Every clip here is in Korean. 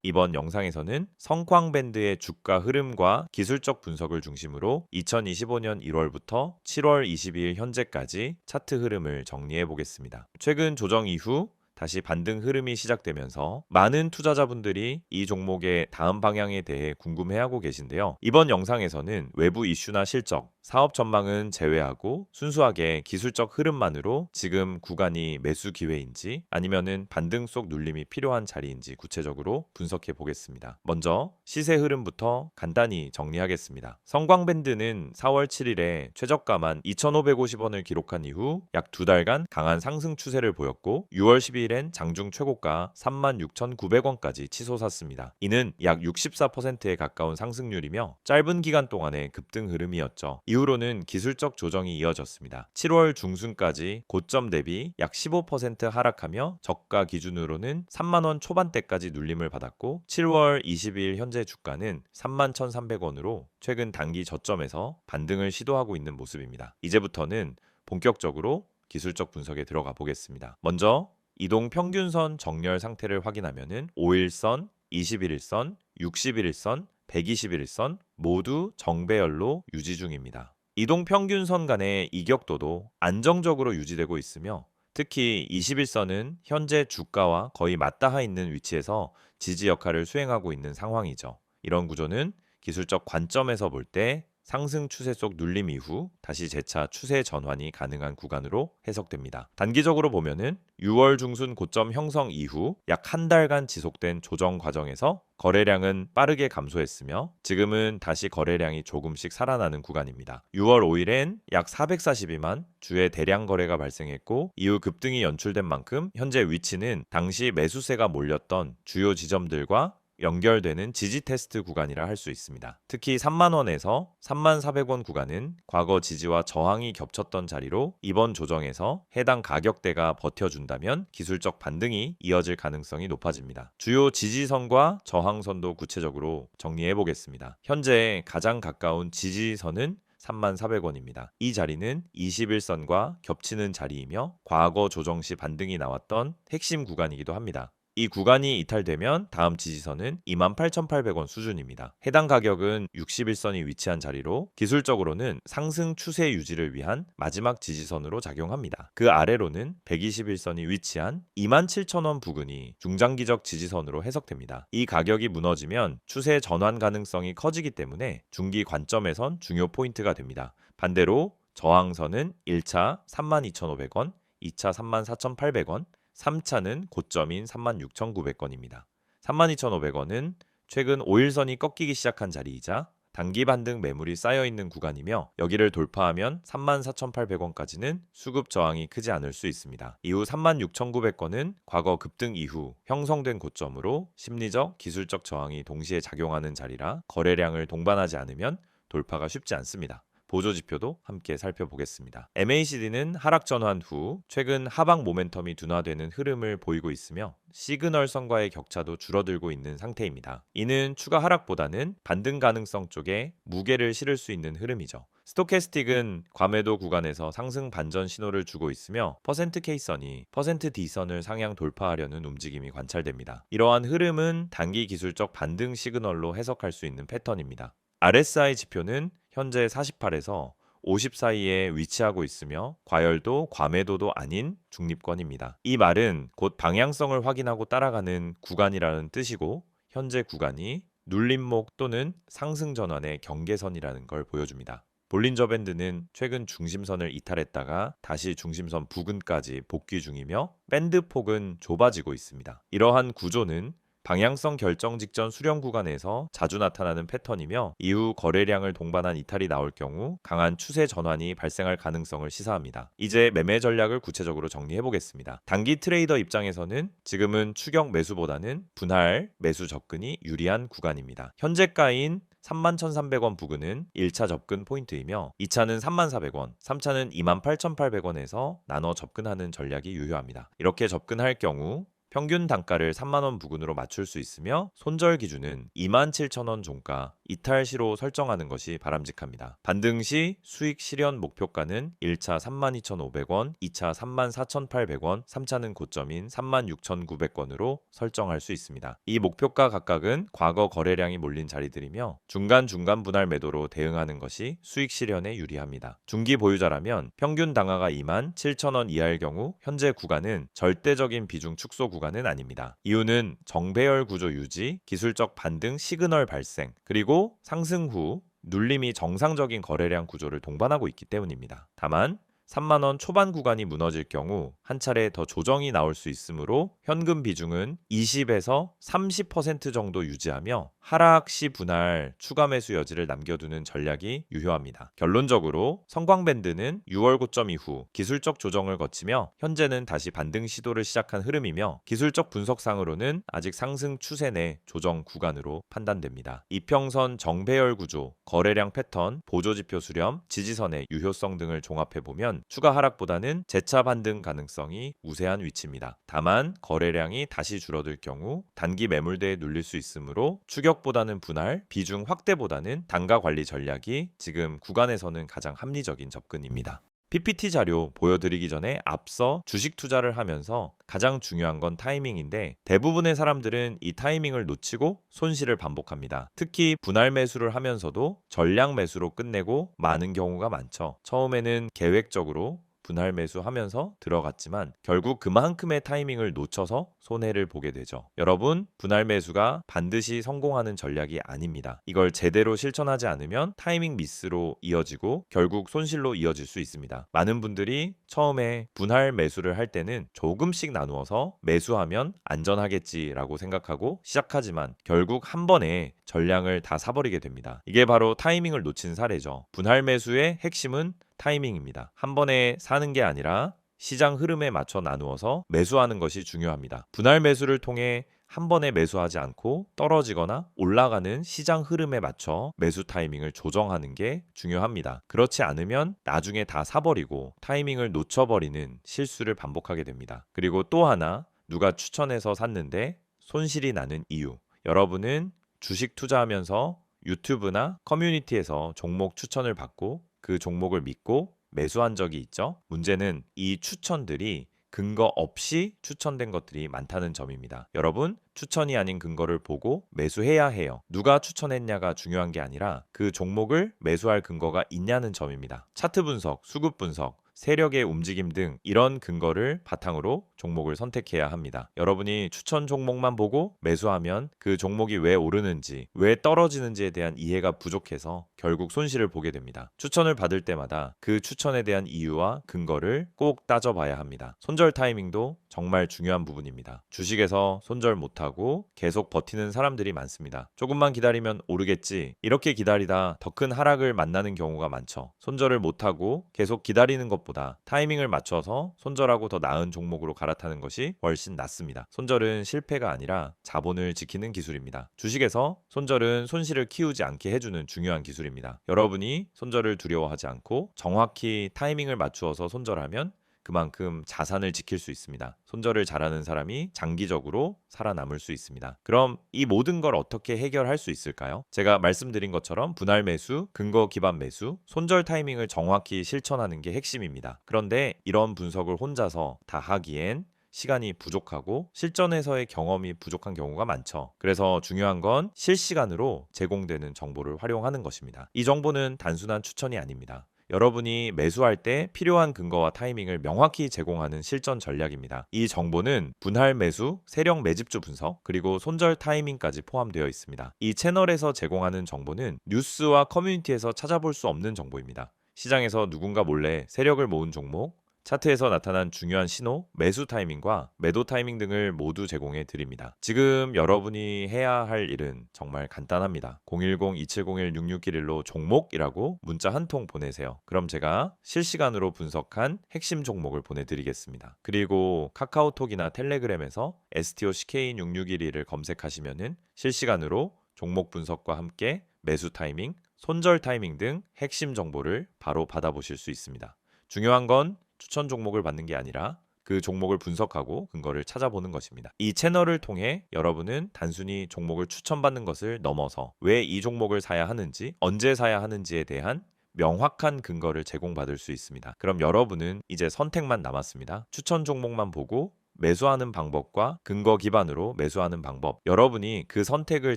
이번 영상에서는 성광밴드의 주가 흐름과 기술적 분석을 중심으로 2025년 1월부터 7월 22일 현재까지 차트 흐름을 정리해 보겠습니다. 최근 조정 이후 다시 반등 흐름이 시작되면서 많은 투자자분들이 이 종목의 다음 방향에 대해 궁금해하고 계신데요. 이번 영상에서는 외부 이슈나 실적, 사업 전망은 제외하고 순수하게 기술적 흐름만으로 지금 구간이 매수 기회인지 아니면은 반등 속 눌림이 필요한 자리인지 구체적으로 분석해 보겠습니다. 먼저 시세 흐름부터 간단히 정리하겠습니다. 성광밴드는 4월 7일에 최저가만 2,550원을 기록한 이후 약 2달간 강한 상승 추세를 보였고 6월 12일엔 장중 최고가 36,900원까지 치솟았습니다. 이는 약 64%에 가까운 상승률이며 짧은 기간 동안의 급등 흐름이었죠. 이후로는 기술적 조정이 이어졌습니다. 7월 중순까지 고점 대비 약 15% 하락하며 저가 기준으로는 3만원 초반대까지 눌림을 받았고 7월 22일 현재 주가는 31,300원으로 최근 단기 저점에서 반등을 시도하고 있는 모습입니다. 이제부터는 본격적으로 기술적 분석에 들어가 보겠습니다. 먼저 이동 평균선 정렬 상태를 확인하면은 5일선, 21일선, 61일선, 121일선 모두 정배열로 유지 중입니다. 이동 평균선 간의 이격도도 안정적으로 유지되고 있으며 특히 21선은 현재 주가와 거의 맞닿아 있는 위치에서 지지 역할을 수행하고 있는 상황이죠. 이런 구조는 기술적 관점에서 볼 때 상승 추세 속 눌림 이후 다시 재차 추세 전환이 가능한 구간으로 해석됩니다. 단기적으로 보면은 6월 중순 고점 형성 이후 약 한 달간 지속된 조정 과정에서 거래량은 빠르게 감소했으며 지금은 다시 거래량이 조금씩 살아나는 구간입니다. 6월 5일엔 약 442만 주의 대량 거래가 발생했고 이후 급등이 연출된 만큼 현재 위치는 당시 매수세가 몰렸던 주요 지점들과 연결되는 지지 테스트 구간이라 할 수 있습니다. 특히 3만원에서 3만400원 구간은 과거 지지와 저항이 겹쳤던 자리로 이번 조정에서 해당 가격대가 버텨준다면 기술적 반등이 이어질 가능성이 높아집니다. 주요 지지선과 저항선도 구체적으로 정리해 보겠습니다. 현재 가장 가까운 지지선은 34,400원입니다. 이 자리는 21선과 겹치는 자리이며 과거 조정 시 반등이 나왔던 핵심 구간이기도 합니다. 이 구간이 이탈되면 다음 지지선은 28,800원 수준입니다. 해당 가격은 61선이 위치한 자리로 기술적으로는 상승 추세 유지를 위한 마지막 지지선으로 작용합니다. 그 아래로는 121선이 위치한 27,000원 부근이 중장기적 지지선으로 해석됩니다. 이 가격이 무너지면 추세 전환 가능성이 커지기 때문에 중기 관점에선 중요 포인트가 됩니다. 반대로 저항선은 1차 32,500원, 2차 34,800원, 3차는 고점인 36,900원입니다. 32,500원은 최근 5일선이 꺾이기 시작한 자리이자 단기 반등 매물이 쌓여있는 구간이며 여기를 돌파하면 34,800원까지는 수급 저항이 크지 않을 수 있습니다. 이후 36,900원은 과거 급등 이후 형성된 고점으로 심리적, 기술적 저항이 동시에 작용하는 자리라 거래량을 동반하지 않으면 돌파가 쉽지 않습니다. 보조지표도 함께 살펴보겠습니다. MACD는 하락 전환 후 최근 하방 모멘텀이 둔화되는 흐름을 보이고 있으며 시그널선과의 격차도 줄어들고 있는 상태입니다. 이는 추가 하락보다는 반등 가능성 쪽에 무게를 실을 수 있는 흐름이죠. 스토캐스틱은 과매도 구간에서 상승 반전 신호를 주고 있으며 %K선이 %D선을 상향 돌파하려는 움직임이 관찰됩니다. 이러한 흐름은 단기 기술적 반등 시그널로 해석할 수 있는 패턴입니다. RSI 지표는 현재 48에서 50 사이에 위치하고 있으며 과열도 과매도도 아닌 중립권입니다. 이 말은 곧 방향성을 확인하고 따라가는 구간이라는 뜻이고 현재 구간이 눌림목 또는 상승 전환의 경계선이라는 걸 보여줍니다. 볼린저 밴드는 최근 중심선을 이탈했다가 다시 중심선 부근까지 복귀 중이며 밴드 폭은 좁아지고 있습니다. 이러한 구조는 방향성 결정 직전 수렴 구간에서 자주 나타나는 패턴이며 이후 거래량을 동반한 이탈이 나올 경우 강한 추세 전환이 발생할 가능성을 시사합니다. 이제 매매 전략을 구체적으로 정리해 보겠습니다. 단기 트레이더 입장에서는 지금은 추격 매수보다는 분할 매수 접근이 유리한 구간입니다. 현재가인 31,300원 부근은 1차 접근 포인트이며 2차는 34,000원, 3차는 28,800원에서 나눠 접근하는 전략이 유효합니다. 이렇게 접근할 경우 평균 단가를 3만 원 부근으로 맞출 수 있으며 손절 기준은 27,000원 종가 이탈 시로 설정하는 것이 바람직합니다. 반등 시 수익 실현 목표가는 1차 32,500원, 2차 34,800원, 3차는 고점인 36,900원으로 설정할 수 있습니다. 이 목표가 각각은 과거 거래량이 몰린 자리들이며 중간중간 분할 매도로 대응하는 것이 수익 실현에 유리합니다. 중기 보유자라면 평균 단가가 27,000원 이하일 경우 현재 구간은 절대적인 비중 축소 구간은 아닙니다. 이유는 정배열 구조 유지, 기술적 반등 시그널 발생, 그리고 상승 후 눌림이 정상적인 거래량 구조를 동반하고 있기 때문입니다. 다만 3만 원 초반 구간이 무너질 경우 한 차례 더 조정이 나올 수 있으므로 현금 비중은 20에서 30% 정도 유지하며 하락 시 분할 추가 매수 여지를 남겨두는 전략이 유효합니다. 결론적으로 성광밴드는 6월 고점 이후 기술적 조정을 거치며 현재는 다시 반등 시도를 시작한 흐름이며 기술적 분석상으로는 아직 상승 추세 내 조정 구간으로 판단됩니다. 이평선 정배열 구조, 거래량 패턴, 보조지표 수렴, 지지선의 유효성 등을 종합해보면 추가 하락보다는 재차 반등 가능성이 우세한 위치입니다. 다만 거래량이 다시 줄어들 경우 단기 매물대에 눌릴 수 있으므로 추격보다는 분할, 비중 확대보다는 단가 관리 전략이 지금 구간에서는 가장 합리적인 접근입니다. PPT 자료 보여드리기 전에 앞서 주식 투자를 하면서 가장 중요한 건 타이밍인데 대부분의 사람들은 이 타이밍을 놓치고 손실을 반복합니다. 특히 분할 매수를 하면서도 전량 매수로 끝내고 마는 경우가 많죠. 처음에는 계획적으로 분할 매수하면서 들어갔지만 결국 그만큼의 타이밍을 놓쳐서 손해를 보게 되죠. 여러분, 분할 매수가 반드시 성공하는 전략이 아닙니다. 이걸 제대로 실천하지 않으면 타이밍 미스로 이어지고 결국 손실로 이어질 수 있습니다. 많은 분들이 처음에 분할 매수를 할 때는 조금씩 나누어서 매수하면 안전하겠지라고 생각하고 시작하지만 결국 한 번에 전량을 다 사버리게 됩니다. 이게 바로 타이밍을 놓친 사례죠. 분할 매수의 핵심은 타이밍입니다. 한 번에 사는 게 아니라 시장 흐름에 맞춰 나누어서 매수하는 것이 중요합니다. 분할 매수를 통해 한 번에 매수하지 않고 떨어지거나 올라가는 시장 흐름에 맞춰 매수 타이밍을 조정하는 게 중요합니다. 그렇지 않으면 나중에 다 사버리고 타이밍을 놓쳐버리는 실수를 반복하게 됩니다. 그리고 또 하나, 누가 추천해서 샀는데 손실이 나는 이유. 여러분은 주식 투자하면서 유튜브나 커뮤니티에서 종목 추천을 받고 그 종목을 믿고 매수한 적이 있죠. 문제는 이 추천들이 근거 없이 추천된 것들이 많다는 점입니다. 여러분, 추천이 아닌 근거를 보고 매수해야 해요. 누가 추천했냐가 중요한 게 아니라 그 종목을 매수할 근거가 있냐는 점입니다. 차트 분석, 수급 분석, 세력의 움직임 등 이런 근거를 바탕으로 종목을 선택해야 합니다. 여러분이 추천 종목만 보고 매수하면 그 종목이 왜 오르는지, 왜 떨어지는지에 대한 이해가 부족해서 결국 손실을 보게 됩니다. 추천을 받을 때마다 그 추천에 대한 이유와 근거를 꼭 따져봐야 합니다. 손절 타이밍도 정말 중요한 부분입니다. 주식에서 손절 못하고 계속 버티는 사람들이 많습니다. 조금만 기다리면 오르겠지. 이렇게 기다리다 더 큰 하락을 만나는 경우가 많죠. 손절을 못하고 계속 기다리는 것보다 타이밍을 맞춰서 손절하고 더 나은 종목으로 갈아타는 것이 훨씬 낫습니다. 손절은 실패가 아니라 자본을 지키는 기술입니다. 주식에서 손절은 손실을 키우지 않게 해주는 중요한 기술입니다. 여러분이 손절을 두려워하지 않고 정확히 타이밍을 맞추어서 손절하면 그만큼 자산을 지킬 수 있습니다. 손절을 잘하는 사람이 장기적으로 살아남을 수 있습니다. 그럼 이 모든 걸 어떻게 해결할 수 있을까요? 제가 말씀드린 것처럼 분할 매수, 근거 기반 매수, 손절 타이밍을 정확히 실천하는 게 핵심입니다. 그런데 이런 분석을 혼자서 다 하기엔 시간이 부족하고 실전에서의 경험이 부족한 경우가 많죠. 그래서 중요한 건 실시간으로 제공되는 정보를 활용하는 것입니다. 이 정보는 단순한 추천이 아닙니다. 여러분이 매수할 때 필요한 근거와 타이밍을 명확히 제공하는 실전 전략입니다. 이 정보는 분할 매수, 세력 매집주 분석, 그리고 손절 타이밍까지 포함되어 있습니다. 이 채널에서 제공하는 정보는 뉴스와 커뮤니티에서 찾아볼 수 없는 정보입니다. 시장에서 누군가 몰래 세력을 모은 종목, 차트에서 나타난 중요한 신호, 매수 타이밍과 매도 타이밍 등을 모두 제공해 드립니다. 지금 여러분이 해야 할 일은 정말 간단합니다. 010-2701-6611로 종목이라고 문자 한 통 보내세요. 그럼 제가 실시간으로 분석한 핵심 종목을 보내드리겠습니다. 그리고 카카오톡이나 텔레그램에서 STOCK661을 검색하시면은 실시간으로 종목 분석과 함께 매수 타이밍, 손절 타이밍 등 핵심 정보를 바로 받아보실 수 있습니다. 중요한 건 추천 종목을 받는 게 아니라 그 종목을 분석하고 근거를 찾아보는 것입니다. 이 채널을 통해 여러분은 단순히 종목을 추천받는 것을 넘어서 왜 이 종목을 사야 하는지, 언제 사야 하는지에 대한 명확한 근거를 제공받을 수 있습니다. 그럼 여러분은 이제 선택만 남았습니다. 추천 종목만 보고 매수하는 방법과 근거 기반으로 매수하는 방법. 여러분이 그 선택을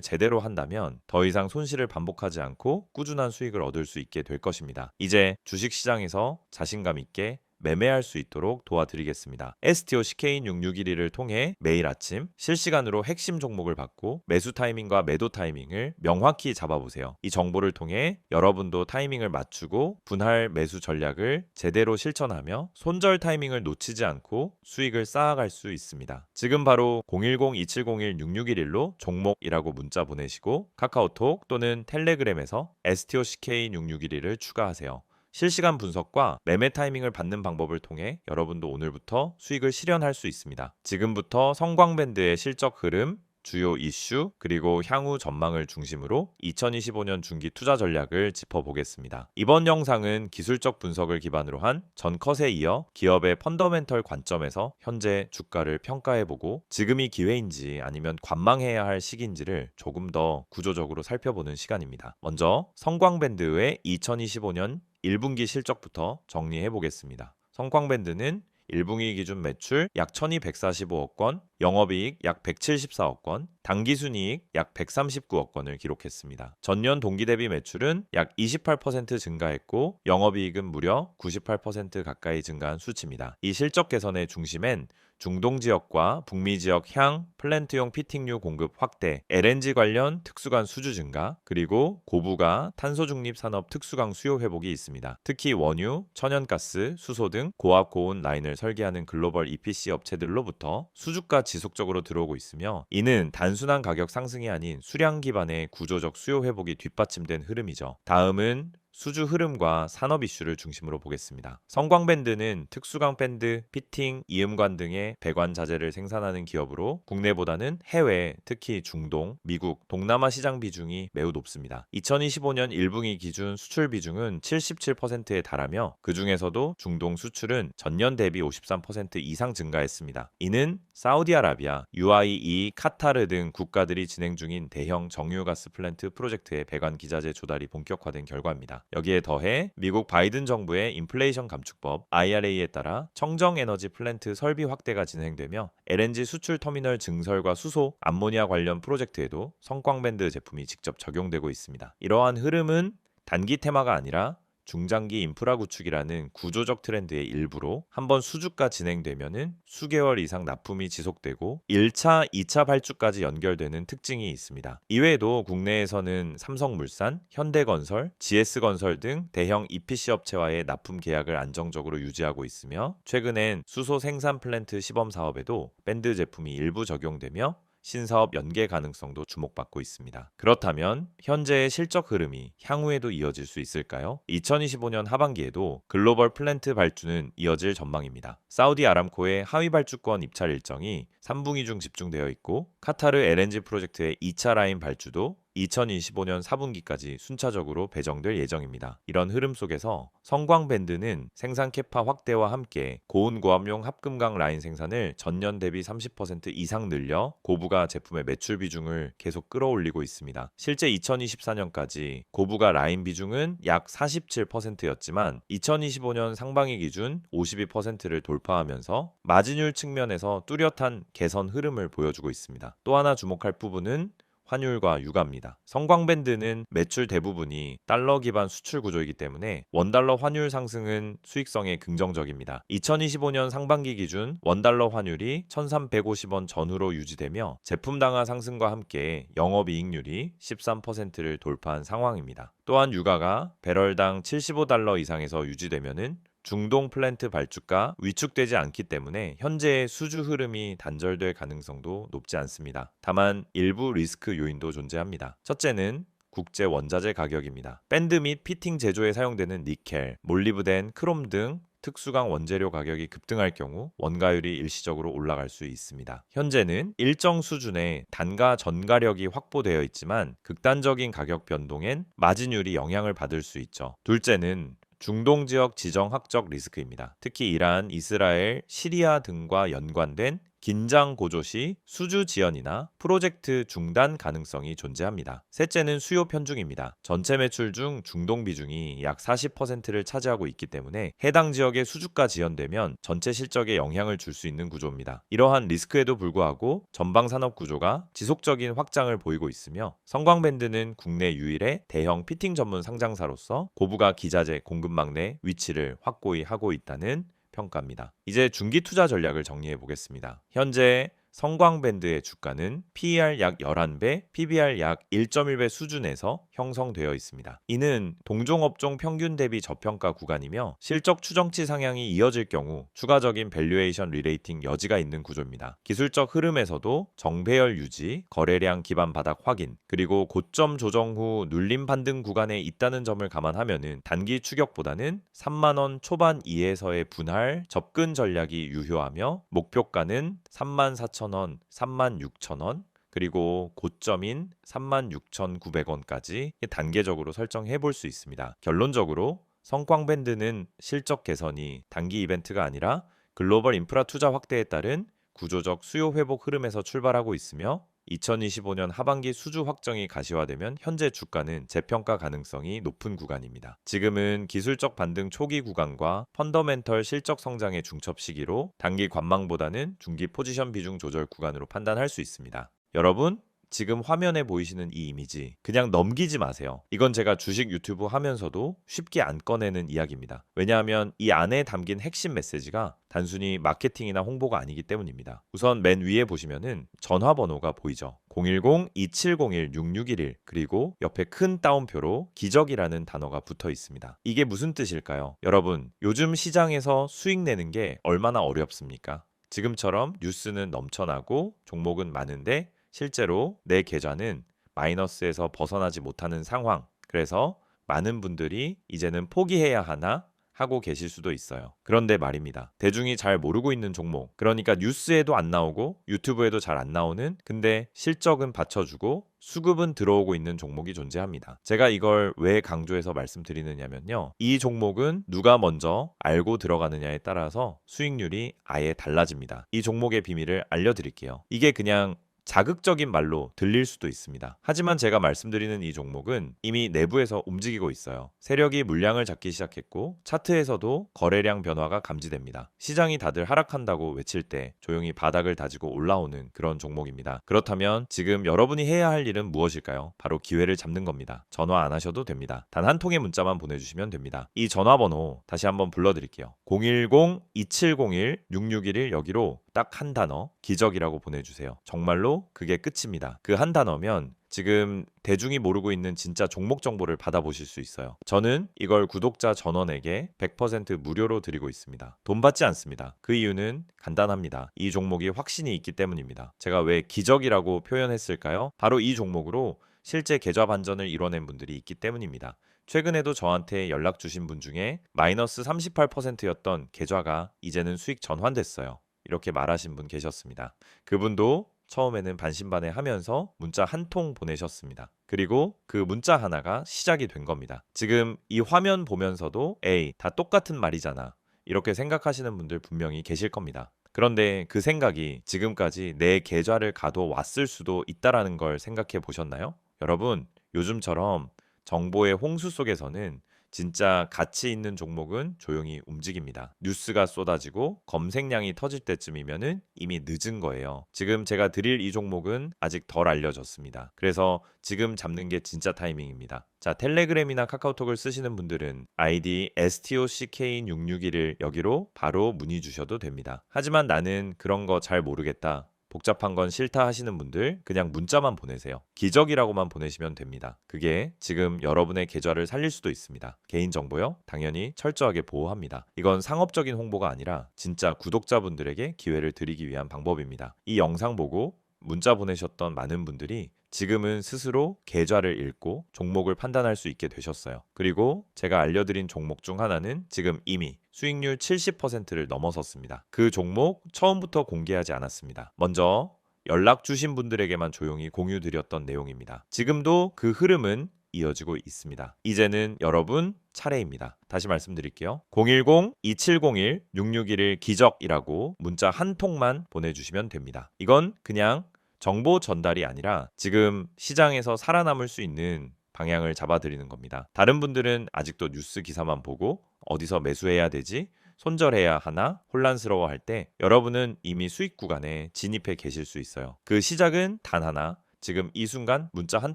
제대로 한다면 더 이상 손실을 반복하지 않고 꾸준한 수익을 얻을 수 있게 될 것입니다. 이제 주식시장에서 자신감 있게 매매할 수 있도록 도와드리겠습니다. STO CK6611을 통해 매일 아침 실시간으로 핵심 종목을 받고 매수 타이밍과 매도 타이밍을 명확히 잡아보세요. 이 정보를 통해 여러분도 타이밍을 맞추고 분할 매수 전략을 제대로 실천하며 손절 타이밍을 놓치지 않고 수익을 쌓아갈 수 있습니다. 지금 바로 010-2701-6611로 종목이라고 문자 보내시고 카카오톡 또는 텔레그램에서 STO CK6611을 추가하세요. 실시간 분석과 매매 타이밍을 받는 방법을 통해 여러분도 오늘부터 수익을 실현할 수 있습니다. 지금부터 성광밴드의 실적 흐름, 주요 이슈, 그리고 향후 전망을 중심으로 2025년 중기 투자 전략을 짚어보겠습니다. 이번 영상은 기술적 분석을 기반으로 한 전컷에 이어 기업의 펀더멘털 관점에서 현재 주가를 평가해보고 지금이 기회인지 아니면 관망해야 할 시기인지를 조금 더 구조적으로 살펴보는 시간입니다. 먼저 성광밴드의 2025년 1분기 실적부터 정리해 보겠습니다. 성광밴드는 1분기 기준 매출 약 1245억 원, 영업이익 약 174억 원, 당기순이익 약 139억 원을 기록했습니다. 전년 동기 대비 매출은 약 28% 증가했고 영업이익은 무려 98% 가까이 증가한 수치입니다. 이 실적 개선의 중심엔 중동 지역과 북미 지역 향, 플랜트용 피팅류 공급 확대, LNG 관련 특수관 수주 증가, 그리고 고부가 탄소 중립 산업 특수강 수요 회복이 있습니다. 특히 원유, 천연가스, 수소 등 고압 고온 라인을 설계하는 글로벌 EPC 업체들로부터 수주가 지속적으로 들어오고 있으며 이는 단순한 가격 상승이 아닌 수량 기반의 구조적 수요 회복이 뒷받침된 흐름이죠. 다음은 수주 흐름과 산업 이슈를 중심으로 보겠습니다. 성광밴드는 특수강 밴드, 피팅, 이음관 등의 배관 자재를 생산하는 기업으로 국내보다는 해외, 특히 중동, 미국, 동남아 시장 비중이 매우 높습니다. 2025년 1분기 기준 수출 비중은 77%에 달하며 그 중에서도 중동 수출은 전년 대비 53% 이상 증가했습니다. 이는 사우디아라비아, UAE, 카타르 등 국가들이 진행 중인 대형 정유가스 플랜트 프로젝트의 배관 기자재 조달이 본격화된 결과입니다. 여기에 더해 미국 바이든 정부의 인플레이션 감축법 IRA에 따라 청정에너지 플랜트 설비 확대가 진행되며 LNG 수출 터미널 증설과 수소, 암모니아 관련 프로젝트에도 성광밴드 제품이 직접 적용되고 있습니다. 이러한 흐름은 단기 테마가 아니라 중장기 인프라 구축이라는 구조적 트렌드의 일부로 한번 수주가 진행되면은 수개월 이상 납품이 지속되고 1차, 2차 발주까지 연결되는 특징이 있습니다. 이외에도 국내에서는 삼성물산, 현대건설, GS건설 등 대형 EPC 업체와의 납품 계약을 안정적으로 유지하고 있으며 최근엔 수소 생산 플랜트 시범 사업에도 밴드 제품이 일부 적용되며 신사업 연계 가능성도 주목받고 있습니다. 그렇다면 현재의 실적 흐름이 향후에도 이어질 수 있을까요? 2025년 하반기에도 글로벌 플랜트 발주는 이어질 전망입니다. 사우디 아람코의 하위 발주권 입찰 일정이 3분기 중 집중되어 있고 카타르 LNG 프로젝트의 2차 라인 발주도 2025년 4분기까지 순차적으로 배정될 예정입니다. 이런 흐름 속에서 성광밴드는 생산 캐파 확대와 함께 고온 고압용 합금강 라인 생산을 전년 대비 30% 이상 늘려 고부가 제품의 매출 비중을 계속 끌어올리고 있습니다. 실제 2024년까지 고부가 라인 비중은 약 47%였지만 2025년 상반기 기준 52%를 돌파하면서 마진율 측면에서 뚜렷한 개선 흐름을 보여주고 있습니다. 또 하나 주목할 부분은 환율과 유가입니다. 성광밴드는 매출 대부분이 달러 기반 수출 구조이기 때문에 원달러 환율 상승은 수익성에 긍정적입니다. 2025년 상반기 기준 원달러 환율이 1350원 전후로 유지되며 제품 당화 상승과 함께 영업이익률이 13%를 돌파한 상황입니다. 또한 유가가 배럴당 75달러 이상에서 유지되면은 중동 플랜트 발주가 위축되지 않기 때문에 현재의 수주 흐름이 단절될 가능성도 높지 않습니다. 다만 일부 리스크 요인도 존재합니다. 첫째는 국제 원자재 가격입니다. 밴드 및 피팅 제조에 사용되는 니켈, 몰리브덴, 크롬 등 특수강 원재료 가격이 급등할 경우 원가율이 일시적으로 올라갈 수 있습니다. 현재는 일정 수준의 단가 전가력이 확보되어 있지만 극단적인 가격 변동엔 마진율이 영향을 받을 수 있죠. 둘째는 중동 지역 지정학적 리스크입니다. 특히 이란, 이스라엘, 시리아 등과 연관된 긴장 고조 시 수주 지연이나 프로젝트 중단 가능성이 존재합니다. 셋째는 수요 편중입니다. 전체 매출 중 중동 비중이 약 40%를 차지하고 있기 때문에 해당 지역의 수주가 지연되면 전체 실적에 영향을 줄 수 있는 구조입니다. 이러한 리스크에도 불구하고 전방 산업 구조가 지속적인 확장을 보이고 있으며 성광밴드는 국내 유일의 대형 피팅 전문 상장사로서 고부가 기자재 공급망 내 위치를 확고히 하고 있다는 평가입니다. 이제 중기 투자 전략을 정리해 보겠습니다. 현재 성광밴드의 주가는 PER 약 11배, PBR 약 1.1배 수준에서 형성되어 있습니다. 이는 동종업종 평균 대비 저평가 구간이며 실적 추정치 상향이 이어질 경우 추가적인 밸류에이션 리레이팅 여지가 있는 구조입니다. 기술적 흐름에서도 정배열 유지, 거래량 기반 바닥 확인, 그리고 고점 조정 후 눌림 반등 구간에 있다는 점을 감안하면 단기 추격보다는 3만 원 초반 이에서의 분할 접근 전략이 유효하며 목표가는 34,000원, 36,000원, 그리고 고점인 36,900원까지 단계적으로 설정해 볼 수 있습니다. 결론적으로 성광밴드는 실적 개선이 단기 이벤트가 아니라 글로벌 인프라 투자 확대에 따른 구조적 수요 회복 흐름에서 출발하고 있으며 2025년 하반기 수주 확정이 가시화되면 현재 주가는 재평가 가능성이 높은 구간입니다. 지금은 기술적 반등 초기 구간과 펀더멘털 실적 성장의 중첩 시기로 단기 관망보다는 중기 포지션 비중 조절 구간으로 판단할 수 있습니다. 여러분, 지금 화면에 보이시는 이 이미지 그냥 넘기지 마세요. 이건 제가 주식 유튜브 하면서도 쉽게 안 꺼내는 이야기입니다. 왜냐하면 이 안에 담긴 핵심 메시지가 단순히 마케팅이나 홍보가 아니기 때문입니다. 우선 맨 위에 보시면은 전화번호가 보이죠. 010-2701-6611 그리고 옆에 큰 따옴표로 기적이라는 단어가 붙어 있습니다. 이게 무슨 뜻일까요? 여러분, 요즘 시장에서 수익 내는 게 얼마나 어렵습니까? 지금처럼 뉴스는 넘쳐나고 종목은 많은데 실제로 내 계좌는 마이너스에서 벗어나지 못하는 상황. 그래서 많은 분들이 이제는 포기해야 하나 하고 계실 수도 있어요. 그런데 말입니다. 대중이 잘 모르고 있는 종목, 그러니까 뉴스에도 안 나오고 유튜브에도 잘 안 나오는, 근데 실적은 받쳐주고 수급은 들어오고 있는 종목이 존재합니다. 제가 이걸 왜 강조해서 말씀드리느냐면요. 이 종목은 누가 먼저 알고 들어가느냐에 따라서 수익률이 아예 달라집니다. 이 종목의 비밀을 알려드릴게요. 이게 그냥 자극적인 말로 들릴 수도 있습니다. 하지만 제가 말씀드리는 이 종목은 이미 내부에서 움직이고 있어요. 세력이 물량을 잡기 시작했고 차트에서도 거래량 변화가 감지됩니다. 시장이 다들 하락한다고 외칠 때 조용히 바닥을 다지고 올라오는 그런 종목입니다. 그렇다면 지금 여러분이 해야 할 일은 무엇일까요? 바로 기회를 잡는 겁니다. 전화 안 하셔도 됩니다. 단 한 통의 문자만 보내주시면 됩니다. 이 전화번호 다시 한번 불러드릴게요. 010-2701-6611 여기로 딱 한 단어 기적이라고 보내주세요. 정말로 그게 끝입니다. 그 한 단어면 지금 대중이 모르고 있는 진짜 종목 정보를 받아보실 수 있어요. 저는 이걸 구독자 전원에게 100% 무료로 드리고 있습니다. 돈 받지 않습니다. 그 이유는 간단합니다. 이 종목이 확신이 있기 때문입니다. 제가 왜 기적이라고 표현했을까요? 바로 이 종목으로 실제 계좌 반전을 이뤄낸 분들이 있기 때문입니다. 최근에도 저한테 연락 주신 분 중에 마이너스 38%였던 계좌가 이제는 수익 전환됐어요. 이렇게 말하신 분 계셨습니다. 그분도 처음에는 반신반의하면서 문자 한 통 보내셨습니다. 그리고 그 문자 하나가 시작이 된 겁니다. 지금 이 화면 보면서도 에이, 다 똑같은 말이잖아. 이렇게 생각하시는 분들 분명히 계실 겁니다. 그런데 그 생각이 지금까지 내 계좌를 가둬왔을 수도 있다라는 걸 생각해 보셨나요? 여러분, 요즘처럼 정보의 홍수 속에서는 진짜 가치 있는 종목은 조용히 움직입니다. 뉴스가 쏟아지고 검색량이 터질 때쯤이면은 이미 늦은 거예요. 지금 제가 드릴 이 종목은 아직 덜 알려졌습니다. 그래서 지금 잡는 게 진짜 타이밍입니다. 자, 텔레그램이나 카카오톡을 쓰시는 분들은 아이디 STOCK661을 여기로 바로 문의 주셔도 됩니다. 하지만 나는 그런 거 잘 모르겠다. 복잡한 건 싫다 하시는 분들 그냥 문자만 보내세요. 기적이라고만 보내시면 됩니다. 그게 지금 여러분의 계좌를 살릴 수도 있습니다. 개인정보요? 당연히 철저하게 보호합니다. 이건 상업적인 홍보가 아니라 진짜 구독자분들에게 기회를 드리기 위한 방법입니다. 이 영상 보고 문자 보내셨던 많은 분들이 지금은 스스로 계좌를 읽고 종목을 판단할 수 있게 되셨어요. 그리고 제가 알려드린 종목 중 하나는 지금 이미 수익률 70%를 넘어섰습니다. 그 종목 처음부터 공개하지 않았습니다. 먼저 연락 주신 분들에게만 조용히 공유드렸던 내용입니다. 지금도 그 흐름은 이어지고 있습니다. 이제는 여러분 차례입니다. 다시 말씀드릴게요. 010-2701-6611 기적이라고 문자 한 통만 보내주시면 됩니다. 이건 그냥 정보 전달이 아니라 지금 시장에서 살아남을 수 있는 방향을 잡아드리는 겁니다. 다른 분들은 아직도 뉴스 기사만 보고 어디서 매수해야 되지? 손절해야 하나 혼란스러워할 때 여러분은 이미 수익 구간에 진입해 계실 수 있어요. 그 시작은 단 하나, 지금 이 순간 문자 한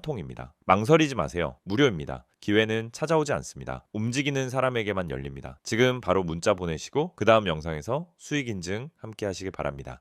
통입니다. 망설이지 마세요. 무료입니다. 기회는 찾아오지 않습니다. 움직이는 사람에게만 열립니다. 지금 바로 문자 보내시고 그 다음 영상에서 수익 인증 함께 하시길 바랍니다.